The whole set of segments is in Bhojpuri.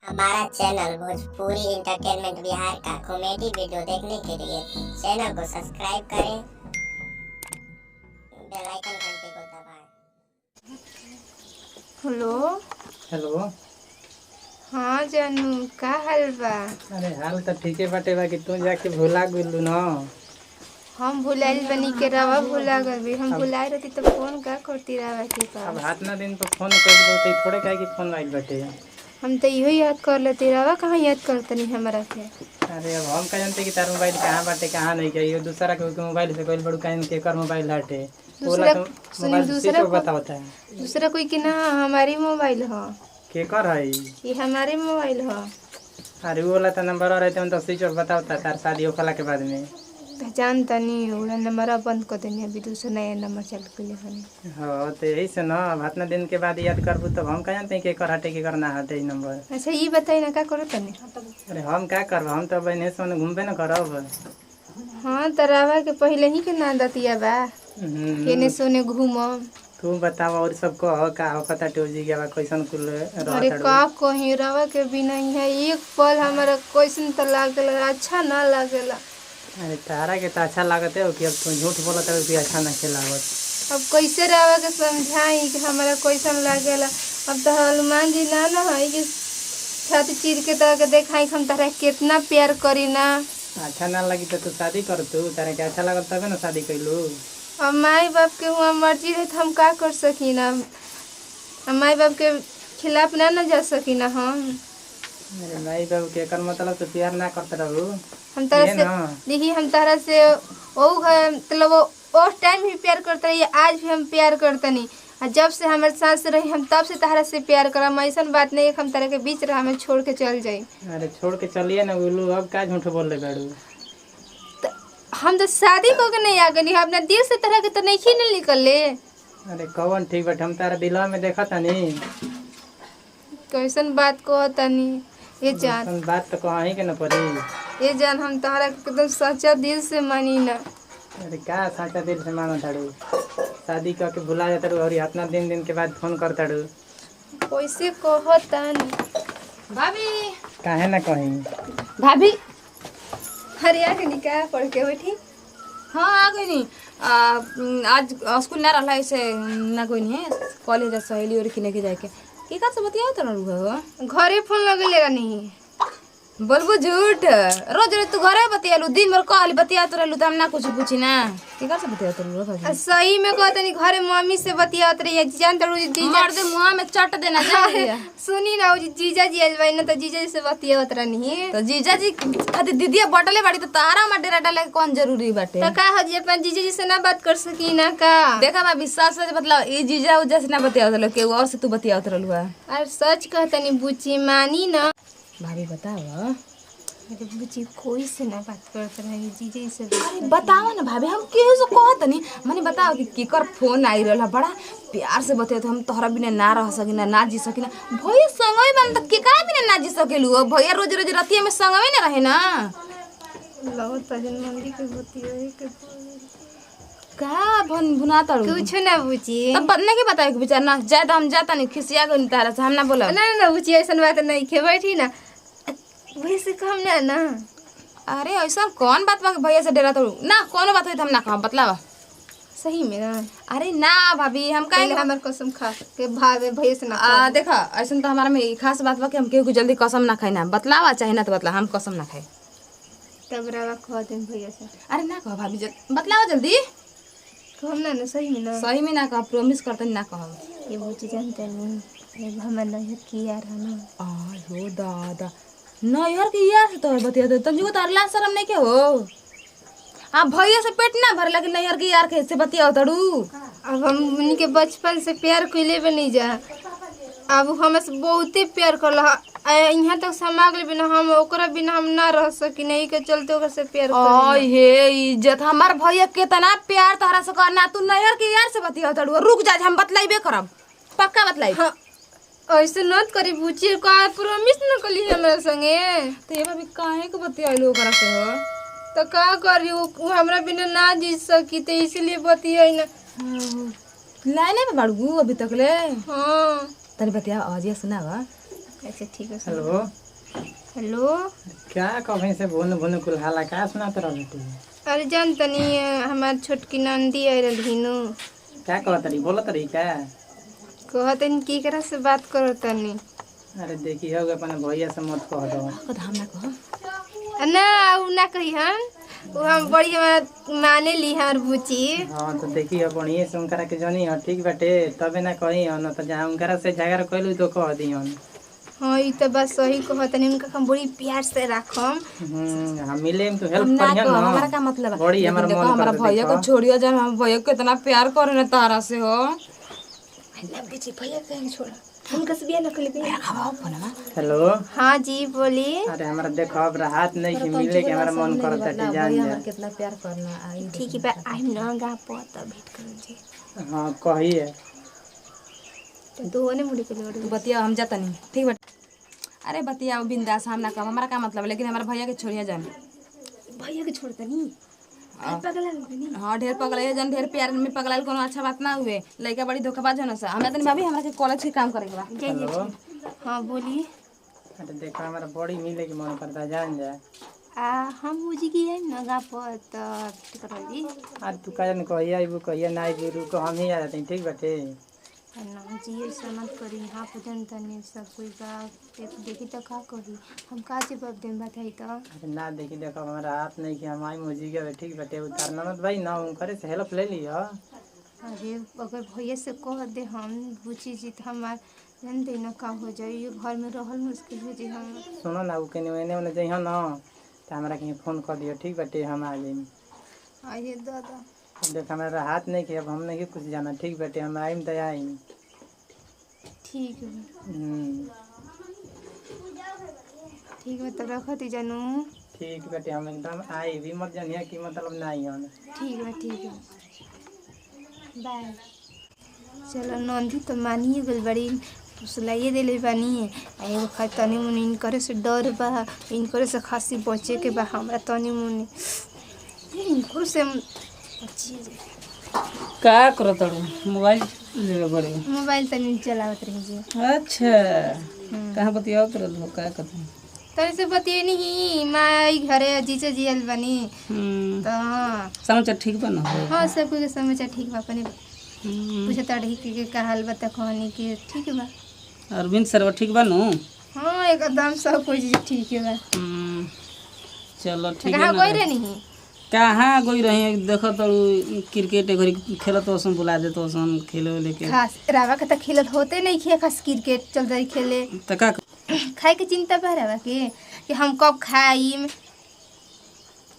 हमारा चैनल भोजपुरी इंटरटेनमेंट बिहार का कॉमेडी वीडियो देखने के लिए चैनल को सब्सक्राइब करें, बेल आइकन घंटी को दबाएं। हेलो। हेलो। हाँ जानू, का हाल बा? अरे हाल तो ठीके बाटे बा कि तू जाके भुला गेलू न। हम भुलाइल बनी के रवा भुला गई। हम अब भुलाए रहती तो फोन का करती रवा के अब पास। हाथ ना दिन पर फोन कर दो थोड़े काहे कि फोन आइल बाटे। हम तो इहो याद कर लेती रवा, कहाँ याद करतनी हमरा के। अरे अब हम का जानते कि तार मोबाइल कहाँ बाटे कहाँ नहीं गई दूसरा के मोबाइल से कोई बड़ू काहे के कर मोबाइल हटे बोला दूसरा तो सुनी, मोबाइल स्विच ऑफ बतावता है। दूसरा कोई के ना, हमारी मोबाइल ह। के कर है ये हमारी मोबाइल ह। अरे वो वाला तो नंबर रहते तो स्विच ऑफ बतावता तार शादी होखला के बाद में। पहचान तनी उड़ा नंबर बंद कर देनी, अभी दूसरा नया नंबर चालू कर ले हनी। हाँ तो यही से ना इतना दिन के बाद याद करबू तब हम का जानते के कर हटे के करना हटे ई नंबर। अच्छा ये बताई ना, का करो तनी? अरे हम क्या करब, हम तो बहने से घूमबे न करब। हाँ तो रवा के पहले ही के ना दतिया बा, केने सोने घूमम। तू बताव और सब कह का पता टोजी गया कैसन कुल अरे रहत का कहीं रवा के बिना यहाँ एक पल हमारा कैसन तो लागेला, अच्छा ना लागेला। अरे तारा के तो अच्छा लागत है कि अब तू झूठ बोलत है कि अच्छा नहीं लागत। अब कैसे रवा के समझाई कि हमारा कैसन लागेला। अब तो हनुमान जी ना ना है कि छाती चीर के तरह के देखाई हम तारा कितना प्यार करी ना। अच्छा ना लगी तो तू शादी कर, तू तारा के अच्छा लागत तबे ना शादी कैलू। अब माई बाप के हुआ मर्जी रहे तो हम का कर सकी ना। अब माई बाप के खिलाफ ना जा सकी ना हम। अरे भाई बाबू के कर मतलब तो प्यार ना करते रहू। हम तरह से देखिए, हम तरह से ओ मतलब वो टाइम भी प्यार करते रहिए, आज भी हम प्यार करते नहीं। और जब से हमारे साथ से रही हम तब से तहरा से प्यार करम। ऐसा बात नहीं है हम तरह के बीच रहा हमें छोड़ के चल जाई। अरे छोड़ के चलिए ना बोलू, अब का झूठ बोल रहे बाड़ू। तो हम तो शादी को के नहीं आ गई, अपना दिल से तरह के तो नहीं ही नहीं निकल ले। अरे कौन ठीक बट हम तारा दिलवा में देखा तानी। कैसन बात को तनी ये जान, कैसन बात तो कहीं के न पड़ी। ये जान हम तहरा के एकदम सच्चा दिल से मानी ना। अरे का साचा दिल से मानो ताड़ू, शादी करके भुला जाता और इतना दिन दिन के बाद फोन कर ताड़ू। कैसे कहो तनी भाभी। काहे ना कहीं। भाभी हरिया के निकाह पढ़ के बैठी। हाँ आ गई नहीं, आज स्कूल ना रहा ऐसे ना कोई नहीं है, कॉलेज सहेली और किने के जाके की का से बतिया तो रहू घरे फोन लगेगा नहीं। बोलबू झूठ, रोज रोज तू घरे बतियालू, दिन भर कहली बतिया तो रहलू, तो हम ना कुछ पूछी ना की का से बतिया तो रहू भाभी। सही में कहते नहीं, घरे मम्मी से बतियात रही जान तड़ू जीजा। मार दे मुंह में चट देना जा। सुनी ना जीजा जी आइल बाई ना, तो जीजा जी से बतियात रहनी। तो जीजा जी खाती दीदी बटले बाड़ी तो तारा में डेरा डाले कौन जरूरी बाटे। तो का हो जी अपन जीजा जी से ना बात कर सकी ना का? देखा मैं विश्वास से मतलब ई जीजा उजा से ना बतियावत रहलू, के और से तू बतियावत रहलू। अरे सच कहते नहीं बुची मानी ना। भाभी बताओ। अरे बुची कोई से ना बात करते रही, जीजा जी से बताओ ना भाभी, हम केहू से कहत नहीं मने बताओ कि केकर फोन आई रहला, बड़ा प्यार से बताओ तो हम तोहरा बिना ना रह सकिना ना जी सकिना। भैया संगवे बन त केकरा बिना ना जी सकेलू, भैया रोज रोज रतिया में संगवे ना रहे ना। लो तजन मंदी के बतिया के का भन बुना तड़ू कुछ ना बुची। तब नहीं के बताए कि बेचारा ना जाए तो हम जाता नहीं खिसिया गई तारा से, हम ना बोला ना ना बुची ऐसा बात नहीं खे बैठी ना, वैसे कम ना ना। अरे ऐसा कौन बात बा भैया से डरा तड़ू ना, कोनो बात होई तो हम ना कहब, बतलावा। सही में ना? अरे ना भाभी हम पहले काहे हमार कसम खा के भागे भैया से ना देखा ऐसा तो हमारा में खास बात बा कि हम केहू को जल्दी कसम ना खाई ना, बतलावा चाहे ना तो बतला, हम कसम ना खाए। तब रवा कह दिन भैया से। अरे ना कहो भाभी बतलावा जल्दी। कहम ना ना सही में ना। सही में ना कह, प्रॉमिस करते ना कहो। ये बुची जानते नहीं, ये हमार नहीं किया रहा ना। आयो दादा नैहर के यार से तो बतिया दे तुम जो तो अल्लाह शर्म नहीं के हो। हां भैया से पेट ना भर लगे नैहर के यार के से बतिया तड़ू। अब हम उनके बचपन से प्यार कइले भी नहीं जा, अब हमसे बहुते प्यार करला। यहाँ तक समाग ले बिना हम ओकरा बिना हम ना रह सकी, नहीं के चलते ओकर से प्यार ओए हे इज्जत हमार भैया कितना प्यार तोहरा से करना, तू नैहर के यार से बतिया तड़ू। रुक जा हम बतलाइबे करब, पक्का बतलाई। हाँ, ऐसे नत करी बुची, का प्रॉमिस न कली हमरा संगे। तो ये भाभी काहे के बतियाइलो ओकरा से हो? तो का करी, वो हमरा बिना ना जी सकी, तो इसलिए बतियाई ना। लाइने पे बाड़ू अभी तक ले। हाँ तनी बतिया आवाजिया सुनावा। अच्छा ठीक है। Hello hello. क्या कहीं से भोन भोन कुल हाला का सुनात रहल तू? अरे जान तनी हमार छोटकी नंदी आई रहीनु। क्या कहत रही बोलत रही क्या? कहतनी केकरा से बात करो तनी। अरे देखी हो अपने भैया से मत कह दो। हम ना कहो ना उ ना कही हम उ हम बड़ी हमार माने ली हमार बुची। हाँ तो देखी हो बढ़िया से उनकरा के जनी हो ठीक बाटे तबे ना कही हो न तो जहाँ उनकरा से झगड़ा कैलू तो कह दी हम। हाँ ई तो बस सही कहतनी उनका हम बड़ी प्यार से राखम। हम मिले तो हम हेल्प ना करिए कहो ना। हमारा का मतलब है? बड़ी लेकिन हमारा देखो मन हमारा करता भैया को देखो। छोड़ियो जान हम भैया को कितना प्यार करे ना तारा से हो। भैया कहीं छोड़ उनका से बिया न कर ले। हेलो हाँ जी बोली। अरे हमारा देखो अब राहत नहीं कि मिले के हमारा मन करता है जान भैया जा। हमार कितना प्यार करना आई। ठीक है बा आइम न गा पत भेट कर जी। हाँ कहिए। तो दोने मुड़ी के तू बतिया हम जाता नहीं ठीक बा। अरे बतिया बिंदास हम ना कहो हमारा का मतलब है, लेकिन हमारे भैया के छोड़िया जान। भैया के छोड़तनी पगला नहीं। हाँ ढेर पगलाइए जान ढेर प्यार में पगलाइल कोनो अच्छा बात ना हुए। लड़का बड़ी धोखाबाज है ना सा। हमरा तनी भाभी हमरा के कॉलेज के काम करे के बा। हेलो हाँ बोलिए। अरे देखो हमारा बड़ी मिले के मन करता है जान जा। हम मुझे की है न गा पत कर जी। आज तू कहिया न कहिया आइबू कहिया ना आइबू रुको हम ही आ जाते हैं ठीक बाटे। ना जी ऐसा मत करी यहाँ पर जनतनी सब कोई का देखी तो का कही हम का जवाब दें बताई तो। अरे ना देखी देखो हमारा हाथ नहीं कि हम आई मुझी के ठीक बाटे उतारना मत भाई ना उनकरे से हेल्प ले लियो। अरे अगर भैया से कह दे हम बुची जी तो हमार जन देना का हो जाए घर में रहल मुश्किल हो जाए। हम सुनो ना वो कहीं एने ओने जइहो ना तो हमरा कहीं फोन कर दियो ठीक बाटे हम आ जाइम। आइए दादा। अब देख हमारा हाथ नहीं कि अब हम नहीं कुछ जाना ठीक बाटे हम आइम तो आइम। ठीक है ठीक है तब रखती जानू। ठीक बाटे हम एकदम आई भी मत जानिए कि मतलब नहीं हम। ठीक है बाय। चलो नंदी तो मानिए गल बड़ी फुसलाइए दिले बानी एगो खा तनी मुनी इनकरे से डर बा इनकरे से खासी बचे के बा हमरा तनी मुनी इनको से का करत हड़ू मोबाइल ले बड़े मोबाइल तनी चलावत रही जी। अच्छा कहाँ बतियाओ करल हो का कहत तनी से बतिए नहीं माई घरे जीजे जियल बनी तो हाँ समाचार ठीक बा ना हो हाँ सब कुछ समाचार ठीक बा अपने पूछे तड़ी के का हाल बता कहनी कि ठीक बा। अरविंद सरवा ठीक बा नु हाँ एकदम सब कुछ ठीक बा। चलो ठीक है कहाँ ना गई रही नहीं कहाँ गई रही देखो तो क्रिकेट घरी खेलत ओसन बुला देत ओसन खेले लेके खास रावा के तो खेलत होते नहीं खे खास क्रिकेट चल रही खेले त का खाए के चिंता बा रावा के कि हम कब खाइम।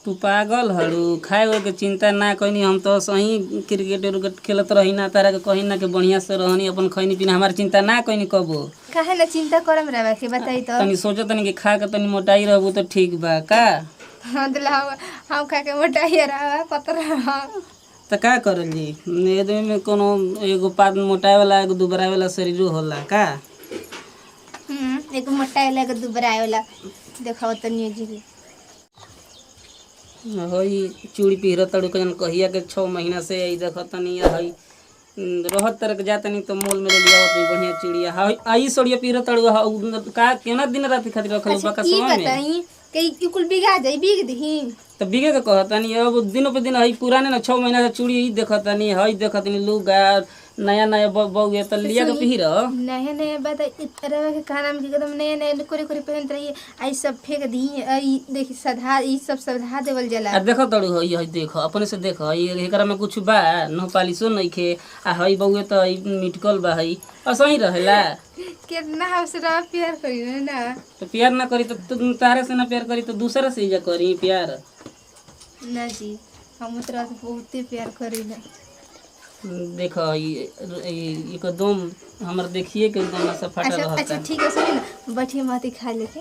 तू पागल हड़ू खाए हुए के चिंता ना कहीं हम तो सही क्रिकेट उर्केट खेलत रही ना तारा के कहीं ना के बढ़िया से रहनी अपन खैनी पीना हमार चिंता ना कहीं कबो काहे ना चिंता करम रावा के बताई तो। तनी सोचो तनी कि खा के तनी मोटाई रहबू तो ठीक बा का। हाँ तो हम खा के मोटाई रावा पतरा त का करल जी आदमी में कोनो एगो पात मोटाए वाला एगो दुबराए वाला शरीर होला का। एगो मोटाई वाला एगो दुबराए वाला देखाओ तनी जी हई चूड़ी पिहर तड़ू के जन कहिया के 6 महीना से आई देख तनी हई रहत तरक जा तनी तो मोल में ले लिया बढ़िया चिड़िया हई आई सोड़िया पिहर तड़ू का केना दिन रात खातिर रखल बा का ई समय में बताई कि कुल बिगा जाई बिग दही तो बिगे के कहतनी अब दिनों पे दिन हई पुराने ना 6 महीना से चूड़ी ही देखतनी हई देखतनी लुगा नया नया बउए तो लिया के पिहिर नया नया बात रवा के खाना में एकदम नया नया कोरे कोरे पहनत रही आई सब फेंक दी आई देखी सधा ई सब सधा देवल जाला। आ देखो तड़ू हई हई देखो अपने से देखो हई एकरा में कुछ बा नो पालिशो नइखे आ हई बउए तो हई मिटकल बा हई असही रहेला कितना हमसे रवा प्यार करी ना तो प्यार ना करी तो तारे से ना प्यार करी तो दूसरा से जा करी प्यार ना जी हम तोरा से बहुते प्यार करी ना। देखो एकदम हमर देखिए के एकदम ऐसा फटा अच्छा रहता अच्छा ठीक है सुनी ना बैठिए माती खा लेके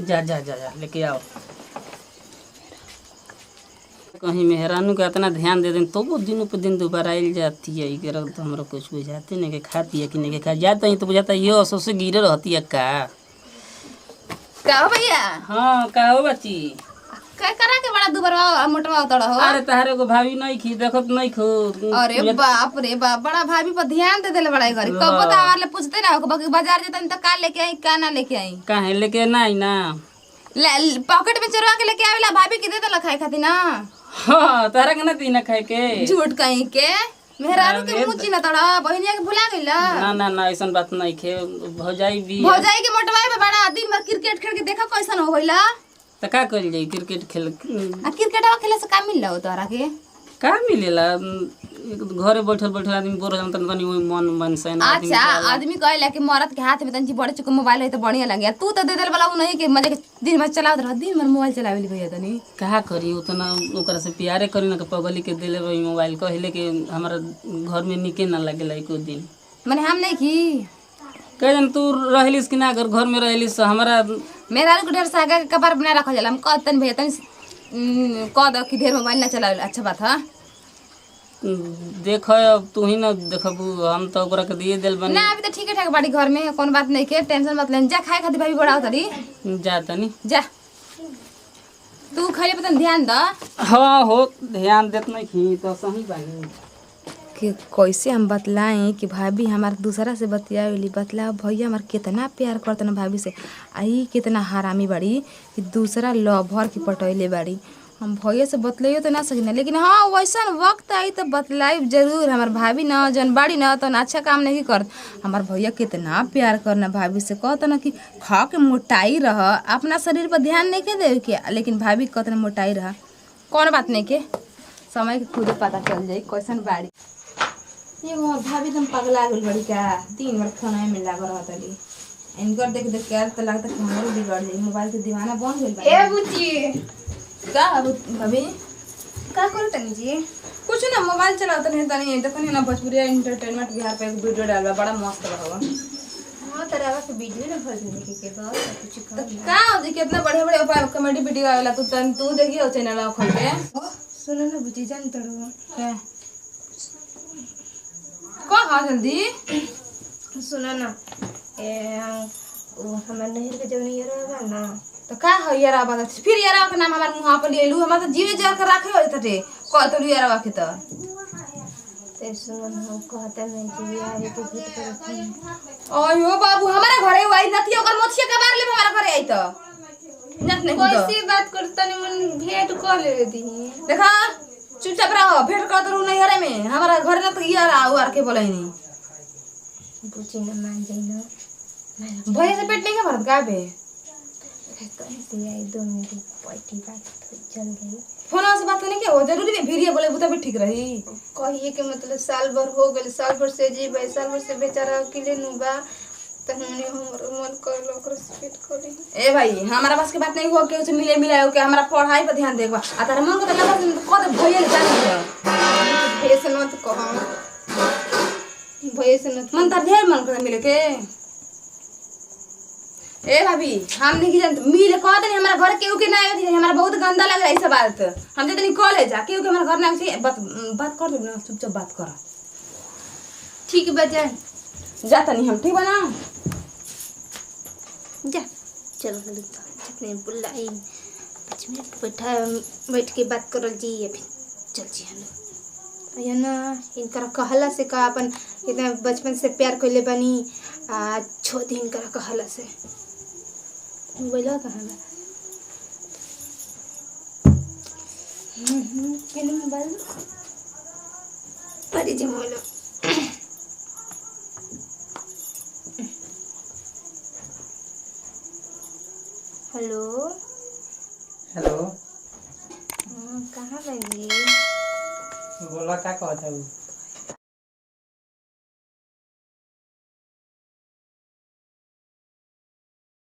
जा जा जा जा लेके आओ कहीं मेहरानू का इतना ध्यान दे दें तो वो दिनों पर दिन दोबारा आयल जाती है इधर तो हमरा कुछ बुझाते नहीं कि खाती है कि नहीं खा जाता ही तो बुझाता है ये असो से गिरे रहती है का का भैया हाँ का हो बच्ची काय करा के बड़ा दुबरवा मोटवा उतड़ हो। अरे तहारे को भाभी नहीं खी देखत नहीं खो। अरे बाप रे बाप, बड़ा भाभी पर ध्यान दे देले बड़ा घरी। कबो तो हमारे पूछते ना हो बाकी बाजार जतन त का लेके आई का ना लेके आई। काहे लेके नहीं ना पॉकेट में चुरा के लेके आवेला भाभी के दे देला खाए खातिर ना। हां तारा के ना तीना खाए के झूठ कहीं के मेहरारू के मुंह चिन्ह तड़ा बहनिया के भुला गइला। ना ऐसन बात नहीं खे भौजाई भी भौजाई के मोटवाई में बड़ा दिन भर क्रिकेट खेल के देखा कैसन हो गइला। त का कइल जाई क्रिकेट खेल क्रिकेटवा खेले से का मिलला हो तोरा के का मिलेला घरे बैठल बैठल आदमी बोर हो जाता तनी ओई मन से ना। अच्छा आदमी कहला कि मरद के हाथ में तनी बड़े चुक मोबाइल है तो बढ़िया लगे। तू तो दे देल वाला नहीं कि मजे के दिन भर चलावत रह दिन भर मोबाइल चलावेली भैया तनी कहा करी उतना ओकरा से प्यारे करी ना के पगली के देले रही मोबाइल कहले कि हमारा घर में निके ना लगेला एको दिन। माने हम नहीं की कहन तू रहलिस कि ना अगर घर में रहलिस हमारा मेरा को ढेर सागा के कबार बना रखल जाला। हम कहतन भैया तनी कह दो कि ढेर मोबाइल ना चलावेला। अच्छा बात है देख अब तू ही ना देखबू हम तो ओकरा के दिए देल बनी ना। अभी तो ठीक है ठाक बाड़ी घर में कौन बात नहीं के टेंशन मत ले। जा खाए खातिर भाभी बड़ा तरी जा तनी जा तू खाए पे तन ध्यान द। हाँ हो ध्यान देत नहीं खी तो सही बानी कि कैसे हम बतलाएं कि भाभी हमारे दूसरा से बतियावली बतला भैया हमारे कितना प्यार करते ना भाभी से। आई कितना हरामी बाड़ी कि दूसरा लवर की पटैले बाड़ी। हम भैया से बतलाइयो तो ना सकिना लेकिन हाँ वैसा वक्त आई तो बतलाई जरूर। हमार भाभी ना जन बाड़ी ना तो अच्छा काम नहीं करत। हमार भैया कितना प्यार करना भाभी से कहता ना कि खा के मोटाई रह अपना शरीर पर ध्यान नहीं के दे के लेकिन भाभी कहता ना मोटाई रह कौन बात नहीं के समय के खुद पता चल जाई कैसन बाड़ी। ये मोर भाभी तुम पगला गेल बड़ी का दिन भर खाना में लागल रहतली इनकर देख देख के तो लगता कि हमरो बिगड़ जाई मोबाइल के दीवाना बन गेल बा। ए बुची का भाभी का करत तनी जी? कुछ ना मोबाइल चलावत नहीं तनी देखनी ना भोजपुरी एंटरटेनमेंट बिहार पे एक वीडियो डालबा बड़ा मस्त रहवा। हां तरह के वीडियो ना भर देखे के बाद कुछ तो का हो जी कितना बढ़िया बढ़िया उपाय कॉमेडी वीडियो आवेला तू देखियो चैनल खोल के सुनो ना बुची जान तड़ो है कौन हां जल्दी सुनो ना वो हमारे नहर के जब नहीं रहा ना तो का हो यारा बात फिर यारा के नाम हमार मुंह पे लेलू हमार तो जीवे जर के राखे हो तटे कहतो यारा के तो ते सुनो ना हम कहते नहीं कि यार के भूत पर ओयो बाबू हमारे घरे आई नती ओकर मोछिया के बार ले हमारे घरे आई तो नत नहीं कैसी बात करता नहीं मन भेंट कर ले दी देखा चुपचाप रहो भेंट कर दू नहीं हरे में हमारा घर ना तो यार आओ आर के बोले नहीं बुची ना मान जाई ना भैया से पेट नहीं के भरत का बे कैसे आई 2 मिनट बैठी बात चल गई फोन से बात नहीं के हो जरूरी है वीडियो बोले बुता भी ठीक रही कहिए के मतलब साल भर हो गए साल भर से जी भाई साल भर से बेचारा अकेले नुबा त हमने हमर मन कर लो कर स्पीड करी। ए भाई हमारा पास के बात नहीं हो के उसे मिले मिलायो के हमारा पढ़ाई पर ध्यान देबा आ तारा मन को तो लगा को दे भैया ले जाने भैया से मत कहो भैया से मत मन तार ढेर मन कर मिले के। ए भाभी हम नहीं जानते मिले कहत नहीं हमारा घर केहू के ना आयो थी हमारा बहुत गंदा लग रहा है सब बात हम जतनी कॉलेज आ केहू के हमारा घर ना आयो थी बात कर दो ना चुपचाप बात कर ठीक बजा जाता नहीं हम ठीक बना जा चलो जितने बुलाई 5 मिनट बैठ के बात करल जी अभी चल जी हम या ना इनकर कहला से का अपन इतना बचपन से प्यार कइले बनी आ 6 दिन कर कहला से बोला था हमें केने मोबाइल पड़ी जी बोलो हेलो हेलो कहाँ बाजी बोला का कहत है